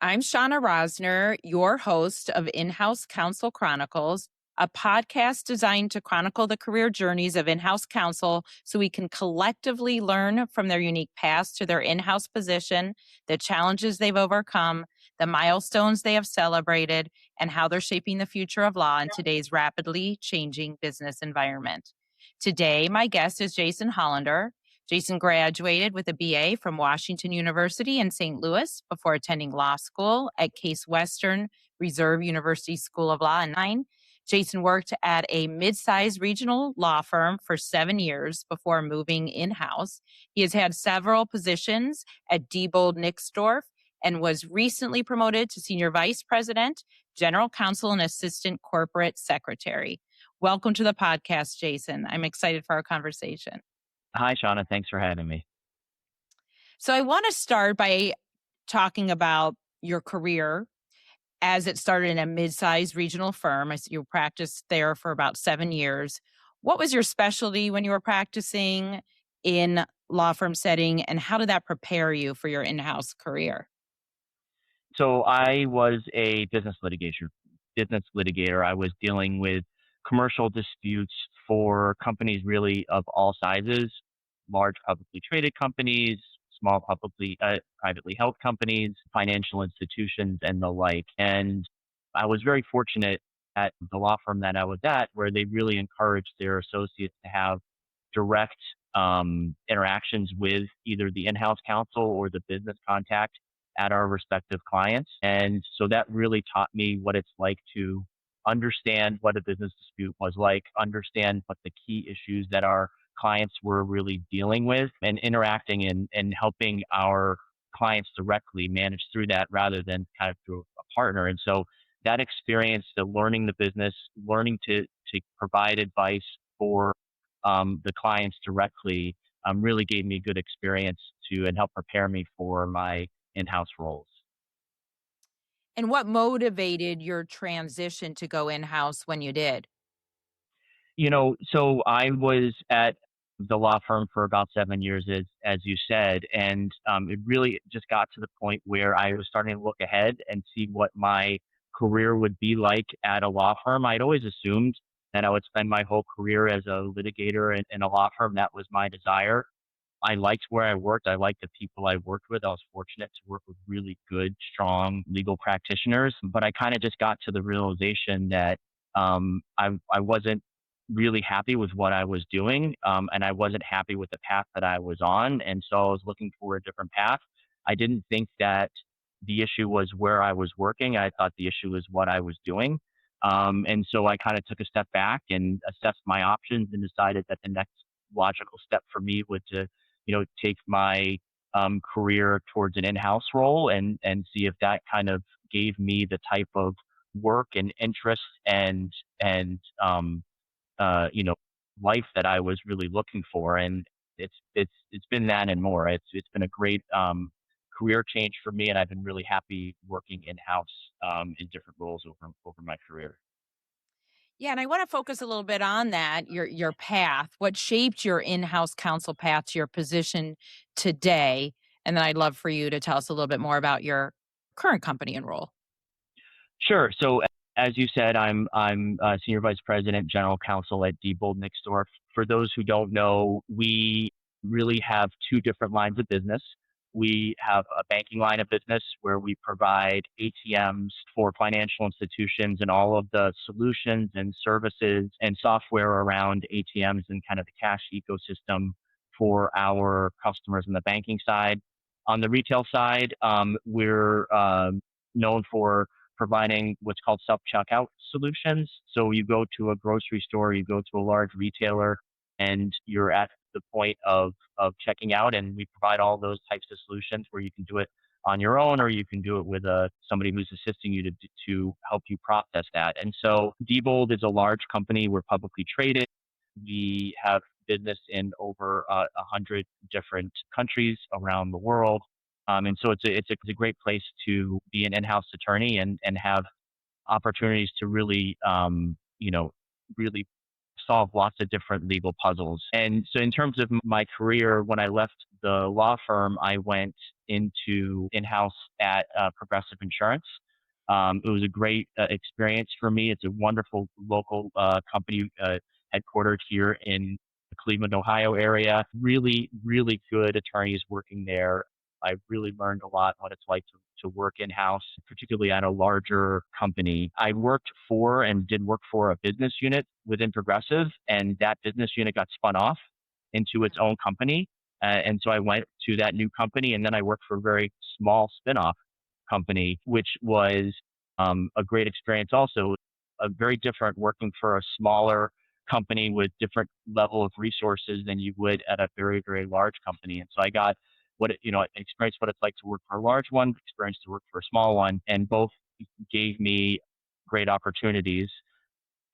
I'm Shawna Rosner, your host of In-House Counsel Chronicles, a podcast designed to chronicle the career journeys of in-house counsel so we can collectively learn from their unique paths to their in-house position, the challenges they've overcome, the milestones they have celebrated, and how they're shaping the future of law in today's rapidly changing business environment. Today, my guest is Jason Hollander. Jason graduated with a BA from Washington University in St. Louis before attending law school at Case Western Reserve University School of Law in 2009. Jason worked at a mid-sized regional law firm for 7 years before moving in-house. He has had several positions at Diebold Nixdorf and was recently promoted to Senior Vice President, General Counsel, and Assistant Corporate Secretary. Welcome to the podcast, Jason. I'm excited for our conversation. Hi, Shawna. Thanks for having me. So I want to start by talking about your career as it started in a mid-sized regional firm. I see you practiced there for about 7 years. What was your specialty when you were practicing in law firm setting, and how did that prepare you for your in-house career? So I was a business litigator. I was dealing with commercial disputes for companies really of all sizes, large publicly traded companies, small privately held companies, financial institutions, and the like. And I was very fortunate at the law firm that I was at, where they really encouraged their associates to have direct interactions with either the in-house counsel or the business contact at our respective clients. And so that really taught me what it's like to understand what a business dispute was like, understand what the key issues that our clients were really dealing with, and interacting and helping our clients directly manage through that rather than kind of through a partner. And so that experience, the learning the business, learning to provide advice for the clients directly, really gave me good experience and help prepare me for my in-house roles. And what motivated your transition to go in-house when you did? So I was at the law firm for about 7 years, as you said, and it really just got to the point where I was starting to look ahead and see what my career would be like at a law firm. I'd always assumed that I would spend my whole career as a litigator in a law firm. That was my desire. I liked where I worked. I liked the people I worked with. I was fortunate to work with really good, strong legal practitioners. But I kind of just got to the realization that I wasn't really happy with what I was doing, and I wasn't happy with the path that I was on. And so I was looking for a different path. I didn't think that the issue was where I was working. I thought the issue was what I was doing. And so I kind of took a step back and assessed my options and decided that the next logical step for me was to take my career towards an in-house role and see if that kind of gave me the type of work and interest and life that I was really looking for. And it's been that and more. It's been a great career change for me, and I've been really happy working in-house in different roles over my career. Yeah, and I want to focus a little bit on that, your path. What shaped your in-house counsel path to your position today? And then I'd love for you to tell us a little bit more about your current company and role. Sure. So as you said, I'm Senior Vice President, General Counsel at Diebold Nixdorf. For those who don't know, we really have two different lines of business. We have a banking line of business where we provide ATMs for financial institutions and all of the solutions and services and software around ATMs and kind of the cash ecosystem for our customers on the banking side. On the retail side, we're known for providing what's called self-checkout solutions. So you go to a grocery store, you go to a large retailer, and you're at the point of checking out, and we provide all those types of solutions where you can do it on your own, or you can do it with somebody who's assisting you to help you process that. And so Diebold is a large company. We're publicly traded. We have business in over 100 different countries around the world. And so it's a great place to be an in-house attorney and have opportunities to really, really solve lots of different legal puzzles. And so in terms of my career, when I left the law firm, I went into in-house at Progressive Insurance. It was a great experience for me. It's a wonderful local company headquartered here in the Cleveland, Ohio area. Really, really good attorneys working there. I really learned a lot what it's like to work in-house, particularly at a larger company. I worked for and did work for a business unit within Progressive, and that business unit got spun off into its own company. And so I went to that new company, and then I worked for a very small spin-off company, which was a great experience also. A very different working for a smaller company with different level of resources than you would at a very, very large company. And so I got experience what it's like to work for a large one, experience to work for a small one, and both gave me great opportunities.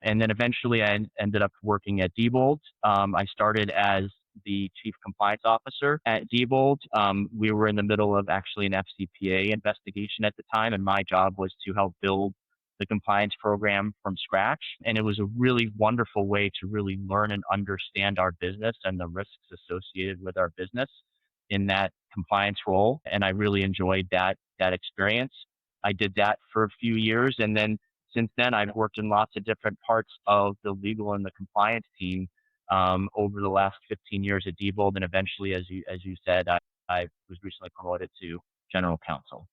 And then eventually I ended up working at Diebold. I started as the chief compliance officer at Diebold. We were in the middle of actually an FCPA investigation at the time, and my job was to help build the compliance program from scratch. And it was a really wonderful way to really learn and understand our business and the risks associated with our business in that compliance role. And I really enjoyed that experience. I did that for a few years, and then since then, I've worked in lots of different parts of the legal and the compliance team over the last 15 years at Diebold, and eventually, as you said, I was recently promoted to general counsel.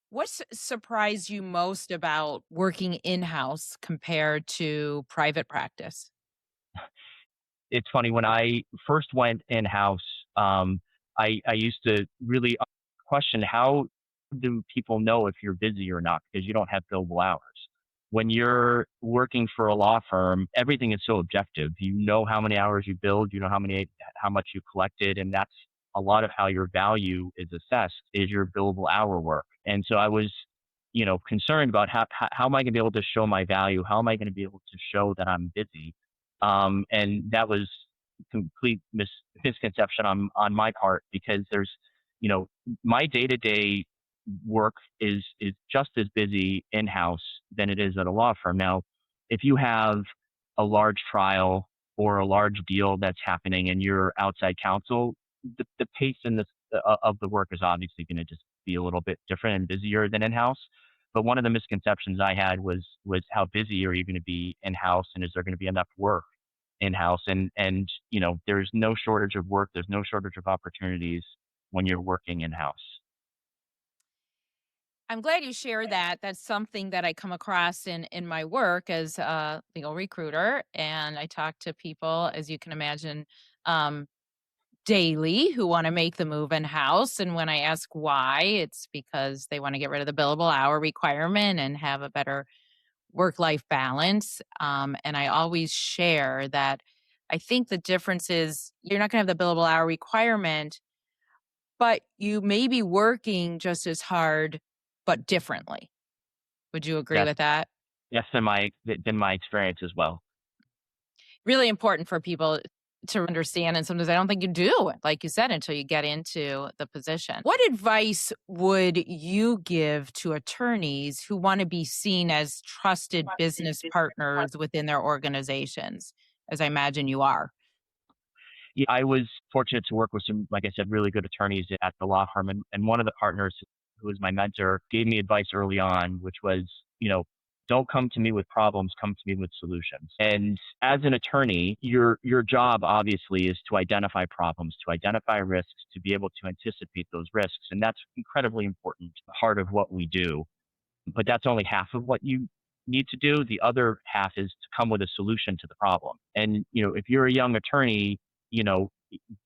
What surprised you most about working in-house compared to private practice? It's funny when I first went in house, I used to really question how do people know if you're busy or not because you don't have billable hours. When you're working for a law firm, everything is so objective. You know how many hours you billed, you know how much you collected, and that's a lot of how your value is assessed is your billable hour work. And so I was, concerned about how am I going to be able to show my value? How am I going to be able to show that I'm busy? And that was complete misconception on my part because there's, you know, my day to day work is just as busy in house than it is at a law firm. Now, if you have a large trial or a large deal that's happening and you're outside counsel, the pace and of the work is obviously going to just be a little bit different and busier than in house. But one of the misconceptions I had was how busy are you going to be in house, and is there going to be enough work in house? And there's no shortage of work. There's no shortage of opportunities when you're working in house. I'm glad you shared that. That's something that I come across in my work as a legal recruiter, and I talk to people, as you can imagine, um, daily who want to make the move in house. And when I ask why, it's because they want to get rid of the billable hour requirement and have a better work life balance. And I always share that I think the difference is you're not going to have the billable hour requirement, but you may be working just as hard, but differently. Would you agree Yes, with that? yes, been my experience as well. Really important for people to understand, and sometimes I don't think you do, like you said, until you get into the position. What advice would you give to attorneys who want to be seen as trusted business partners within their organizations, as I imagine you are? Yeah, I was fortunate to work with some, like I said, really good attorneys at the law firm. And one of the partners who was my mentor gave me advice early on, which was, you know, don't come to me with problems, come to me with solutions. And as an attorney, your job obviously is to identify problems, to identify risks, to be able to anticipate those risks. And that's incredibly important, part of what we do. But that's only half of what you need to do. The other half is to come with a solution to the problem. And, if you're a young attorney, you know,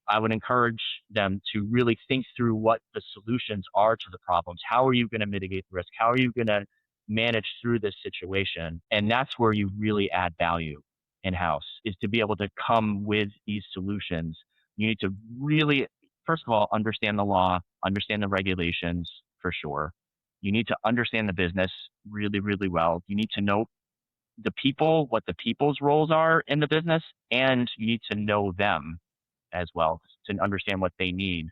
I would encourage them to really think through what the solutions are to the problems. How are you going to mitigate the risk? How are you going to manage through this situation? And that's where you really add value in house, is to be able to come with these solutions. You need to really, first of all, understand the law, understand the regulations for sure. You need to understand the business really, really well. You need to know the people, what the people's roles are in the business, and you need to know them as well to understand what they need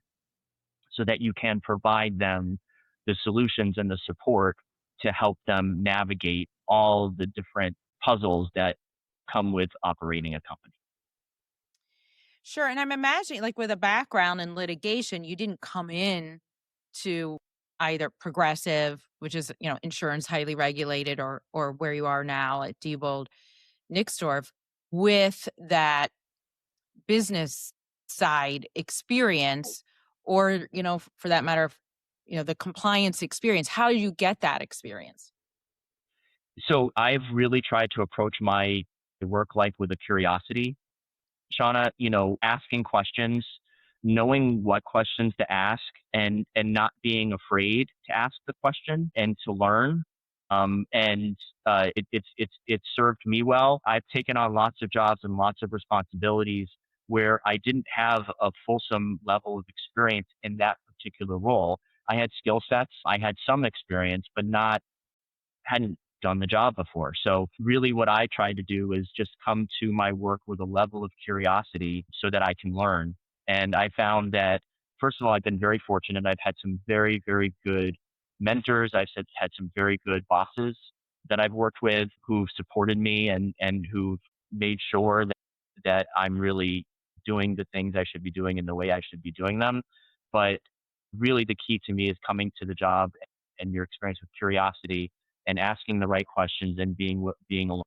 so that you can provide them the solutions and the support to help them navigate all the different puzzles that come with operating a company. Sure. And I'm imagining, like, with a background in litigation, you didn't come in to either Progressive, which is, insurance highly regulated, or where you are now at Diebold Nixdorf, with that business side experience, or, for that matter, the compliance experience. How do you get that experience? So I've really tried to approach my work life with a curiosity, Shauna, asking questions, knowing what questions to ask, and not being afraid to ask the question and to learn. And it's served me well. I've taken on lots of jobs and lots of responsibilities where I didn't have a fulsome level of experience in that particular role. I had skill sets, I had some experience, but not hadn't done the job before. So really what I try to do is just come to my work with a level of curiosity so that I can learn. And I found that, first of all, I've been very fortunate. I've had some very, very good mentors. Had some very good bosses that I've worked with who've supported me and who've made sure that I'm really doing the things I should be doing in the way I should be doing them. But really the key to me is coming to the job and your experience with curiosity and asking the right questions and being alone.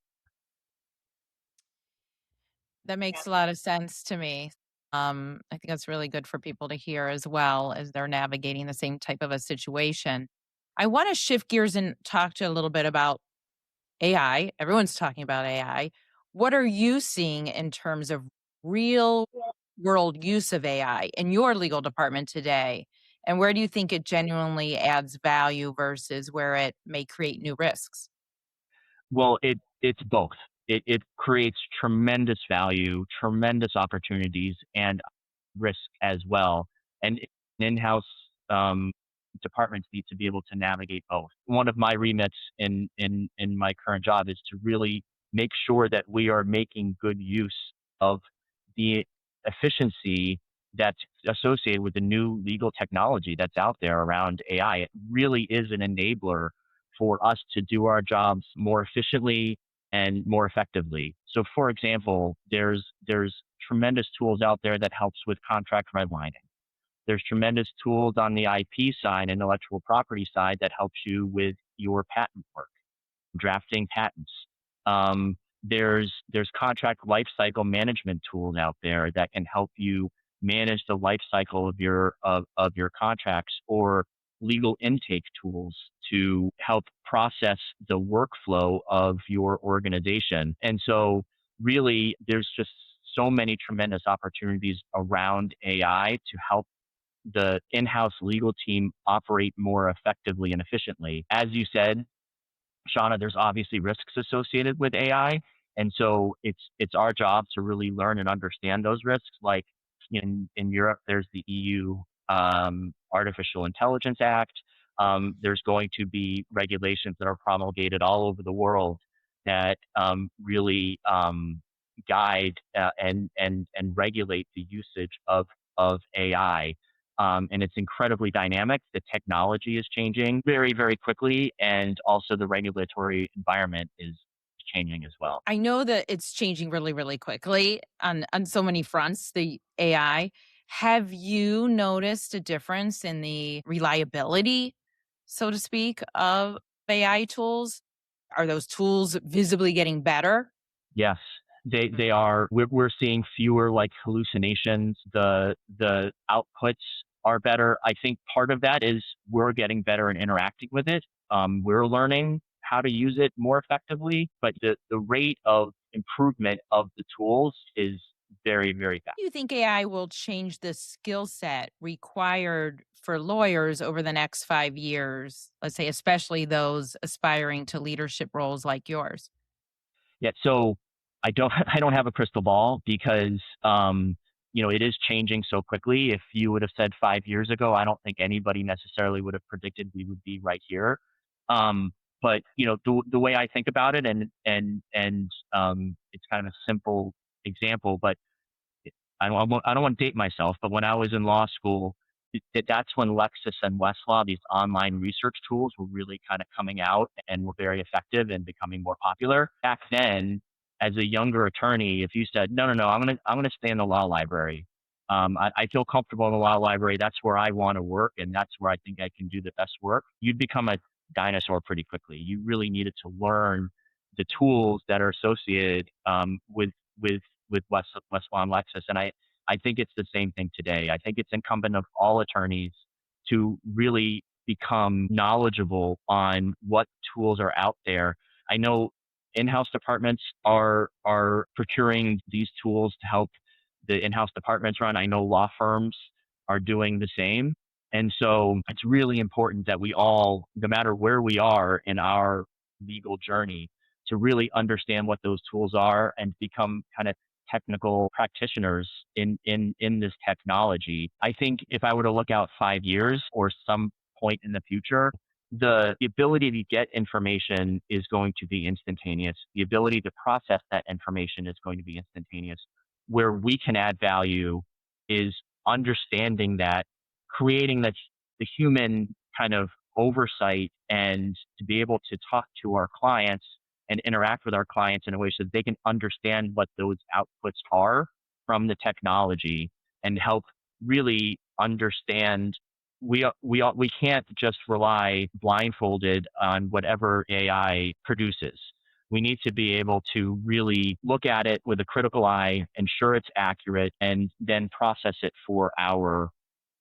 That makes a lot of sense to me. I think that's really good for people to hear as well as they're navigating the same type of a situation. I want to shift gears and talk to you a little bit about AI. Everyone's talking about AI. What are you seeing in terms of real world use of AI in your legal department today? And where do you think it genuinely adds value versus where it may create new risks? Well, it's both. It creates tremendous value, tremendous opportunities, and risk as well. And in-house departments need to be able to navigate both. One of my remits in my current job is to really make sure that we are making good use of the efficiency that's associated with the new legal technology that's out there around AI. It really is an enabler for us to do our jobs more efficiently and more effectively. So, for example, there's tremendous tools out there that helps with contract redlining. There's tremendous tools on the IP side, intellectual property side, that helps you with your patent work, drafting patents. There's contract lifecycle management tools out there that can help you manage the life cycle of your contracts, or legal intake tools to help process the workflow of your organization. And so really there's just so many tremendous opportunities around AI to help the in-house legal team operate more effectively and efficiently. As you said, Shauna, there's obviously risks associated with AI. And so it's our job to really learn and understand those risks. Like in Europe, there's the EU Artificial Intelligence Act. There's going to be regulations that are promulgated all over the world that really guide and regulate the usage of AI. And it's incredibly dynamic. The technology is changing very, very quickly, and also the regulatory environment is changing as well. I know that it's changing really, really quickly on so many fronts, the AI. Have you noticed a difference in the reliability, so to speak, of AI tools? Are those tools visibly getting better? Yes, they are. We're seeing fewer like hallucinations. The outputs are better. I think part of that is we're getting better in interacting with it. We're learning how to use it more effectively, but the rate of improvement of the tools is very, very fast. Do you think AI will change the skill set required for lawyers over the next 5 years? Let's say, especially those aspiring to leadership roles like yours. Yeah, so I don't have a crystal ball because it is changing so quickly. If you would have said 5 years ago, I don't think anybody necessarily would have predicted we would be right here. But the way I think about it, and it's kind of a simple example, but I don't want to date myself, but when I was in law school, that's when Lexis and Westlaw, these online research tools, were really kind of coming out and were very effective and becoming more popular. Back then, as a younger attorney, if you said, no, no, no, I'm gonna stay in the law library. I feel comfortable in the law library. That's where I want to work, and that's where I think I can do the best work. You'd become a dinosaur pretty quickly. You really needed to learn the tools that are associated with Westlaw and Lexis, and I think it's the same thing today. I think it's incumbent of all attorneys to really become knowledgeable on what tools are out there. I know in-house departments are procuring these tools to help the in-house departments run. I know law firms are doing the same. And so it's really important that we all, no matter where we are in our legal journey, to really understand what those tools are and become kind of technical practitioners in this technology. I think if I were to look out 5 years or some point in the future, the ability to get information is going to be instantaneous. The ability to process that information is going to be instantaneous. Where we can add value is understanding that, creating the human kind of oversight, and to be able to talk to our clients and interact with our clients in a way so that they can understand what those outputs are from the technology, and help really understand we can't just rely blindfolded on whatever AI produces. We need to be able to really look at it with a critical eye, ensure it's accurate, and then process it for our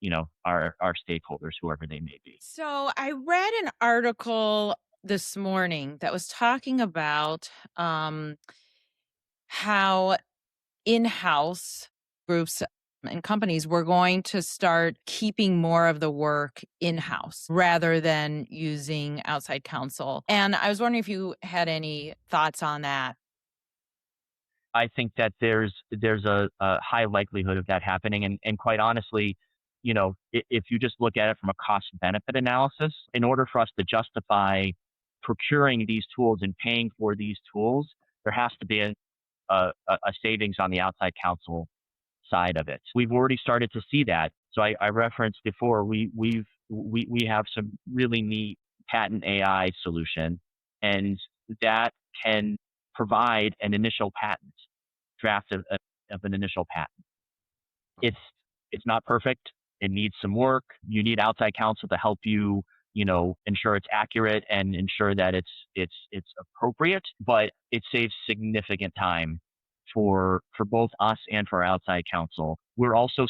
stakeholders, whoever they may be. So I read an article this morning that was talking about how in-house groups and companies were going to start keeping more of the work in-house rather than using outside counsel. And I was wondering if you had any thoughts on that. I think that there's a high likelihood of that happening, and quite honestly, if you just look at it from a cost benefit analysis, in order for us to justify procuring these tools and paying for these tools, there has to be a savings on the outside counsel side of it. We've already started to see that. So I referenced before, we have some really neat patent AI solution, and that can provide an initial patent draft of an initial patent. It's not perfect. It needs some work. You need outside counsel to help you, ensure it's accurate and ensure that it's appropriate. But it saves significant time for both us and for outside counsel. We're also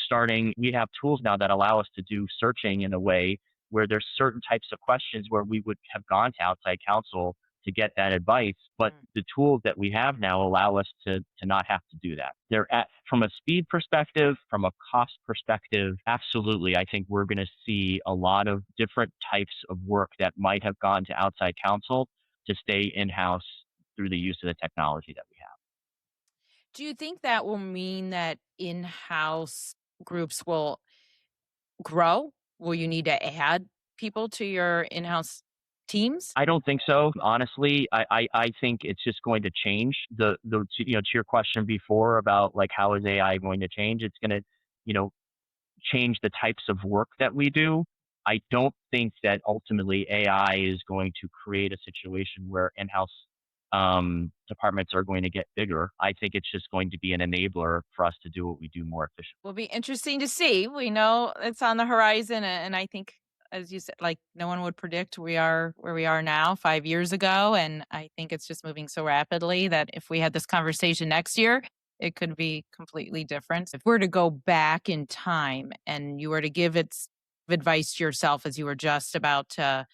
we have tools now that allow us to do searching in a way where there's certain types of questions where we would have gone to outside counsel to get that advice, but the tools that we have now allow us to not have to do that. From a speed perspective, from a cost perspective, absolutely. I think we're going to see a lot of different types of work that might have gone to outside counsel to stay in-house through the use of the technology that we have. Do you think that will mean that in-house groups will grow? Will you need to add people to your in-house teams? I don't think so. Honestly, I think it's just going to change. To your question before about like how is AI going to change? It's going to, change the types of work that we do. I don't think that ultimately AI is going to create a situation where in-house departments are going to get bigger. I think it's just going to be an enabler for us to do what we do more efficiently. Will be interesting to see. We know it's on the horizon, and I think, as you said, like no one would predict we are where we are now 5 years ago, and I think it's just moving so rapidly that if we had this conversation next year, it could be completely different. If we're to go back in time and you were to give advice to yourself as you were just about to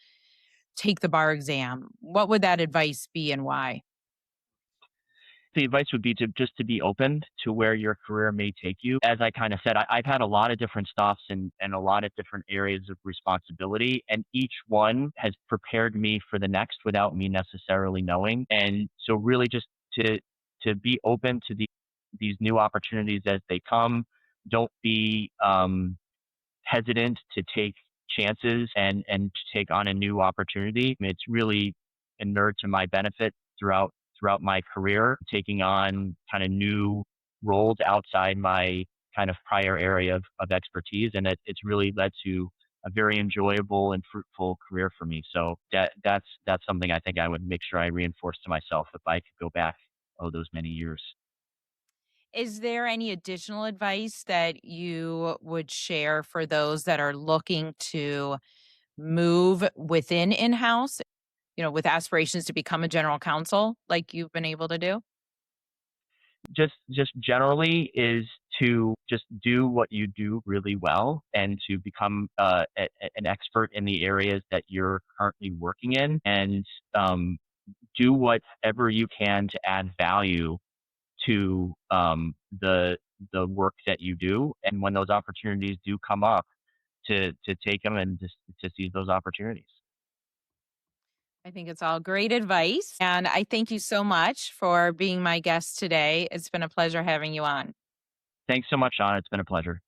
take the bar exam, what would that advice be and why? The advice would be to be open to where your career may take you. As I kind of said, I've had a lot of different stops and a lot of different areas of responsibility, and each one has prepared me for the next without me necessarily knowing. And so really just to be open to these new opportunities as they come. Don't be hesitant to take chances and to take on a new opportunity. It's really inured to my benefit throughout my career, taking on kind of new roles outside my kind of prior area of expertise. And it's really led to a very enjoyable and fruitful career for me. So that's something I think I would make sure I reinforce to myself if I could go back those many years. Is there any additional advice that you would share for those that are looking to move within in-house, with aspirations to become a general counsel like you've been able to do? Just generally is to just do what you do really well and to become an expert in the areas that you're currently working in, and do whatever you can to add value to the work that you do. And when those opportunities do come up, to take them and just to seize those opportunities. I think it's all great advice. And I thank you so much for being my guest today. It's been a pleasure having you on. Thanks so much, Sean. It's been a pleasure.